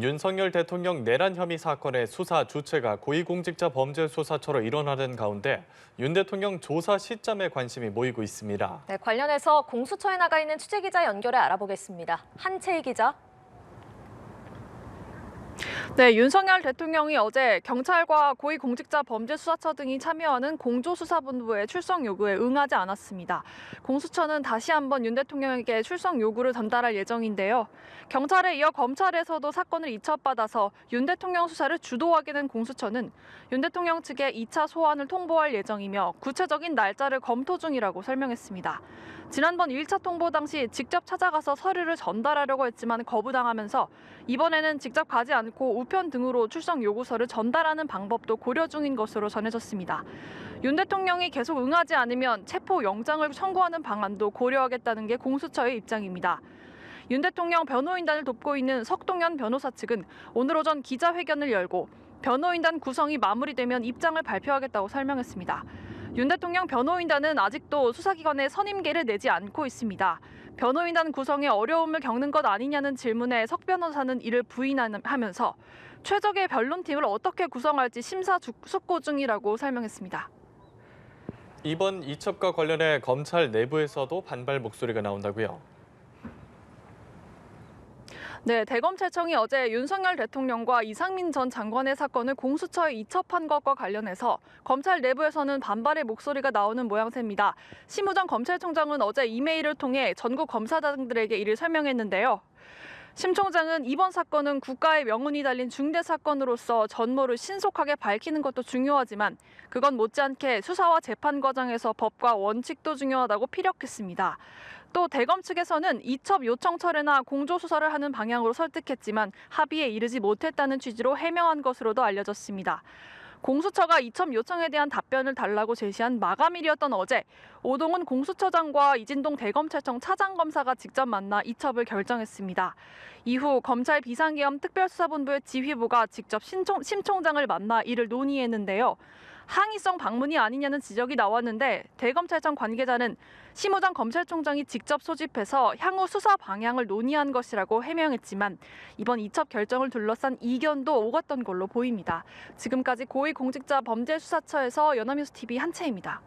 윤석열 대통령 내란 혐의 사건의 수사 주체가 고위공직자 범죄수사처로 일어나는 가운데 윤 대통령 조사 시점에 관심이 모이고 있습니다. 네, 관련해서 공수처에 나가 있는 취재기자 연결해 알아보겠습니다. 한채희 기자. 네, 윤석열 대통령이 어제 경찰과 고위공직자범죄수사처 등이 참여하는 공조수사본부의 출석 요구에 응하지 않았습니다. 공수처는 다시 한번 윤 대통령에게 출석 요구를 전달할 예정인데요. 경찰에 이어 검찰에서도 사건을 이첩받아서 윤 대통령 수사를 주도하게 된 공수처는 윤 대통령 측에 2차 소환을 통보할 예정이며 구체적인 날짜를 검토 중이라고 설명했습니다. 지난번 1차 통보 당시 직접 찾아가서 서류를 전달하려고 했지만 거부당하면서 이번에는 직접 가지 않고 우편 등으로 출석 요구서를 전달하는 방법도 고려 중인 것으로 전해졌습니다. 윤 대통령이 계속 응하지 않으면 체포 영장을 청구하는 방안도 고려하겠다는 게 공수처의 입장입니다. 윤 대통령 변호인단을 돕고 있는 석동현 변호사 측은 오늘 오전 기자회견을 열고 변호인단 구성이 마무리되면 입장을 발표하겠다고 설명했습니다. 윤 대통령 변호인단은 아직도 수사기관에 선임계를 내지 않고 있습니다. 변호인단 구성에 어려움을 겪는 것 아니냐는 질문에 석 변호사는 이를 부인하면서 최적의 변론팀을 어떻게 구성할지 심사숙고 중이라고 설명했습니다. 이번 이첩과 관련해 검찰 내부에서도 반발 목소리가 나온다고요? 네, 대검찰청이 어제 윤석열 대통령과 이상민 전 장관의 사건을 공수처에 이첩한 것과 관련해서 검찰 내부에서는 반발의 목소리가 나오는 모양새입니다. 심우정 검찰총장은 어제 이메일을 통해 전국 검사장들에게 이를 설명했는데요. 심 총장은 이번 사건은 국가의 명운이 달린 중대 사건으로서 전모를 신속하게 밝히는 것도 중요하지만 그건 못지않게 수사와 재판 과정에서 법과 원칙도 중요하다고 피력했습니다. 또 대검 측에서는 이첩 요청 철회나 공조수사를 하는 방향으로 설득했지만 합의에 이르지 못했다는 취지로 해명한 것으로도 알려졌습니다. 공수처가 이첩 요청에 대한 답변을 달라고 제시한 마감일이었던 어제 오동훈 공수처장과 이진동 대검찰청 차장검사가 직접 만나 이첩을 결정했습니다. 이후 검찰 비상계엄 특별수사본부의 지휘부가 직접 심 총장을 만나 이를 논의했는데요. 항의성 방문이 아니냐는 지적이 나왔는데 대검찰청 관계자는 심우정 검찰총장이 직접 소집해서 향후 수사 방향을 논의한 것이라고 해명했지만 이번 이첩 결정을 둘러싼 이견도 오갔던 걸로 보입니다. 지금까지 고위공직자범죄수사처에서 연합뉴스TV 한채입니다.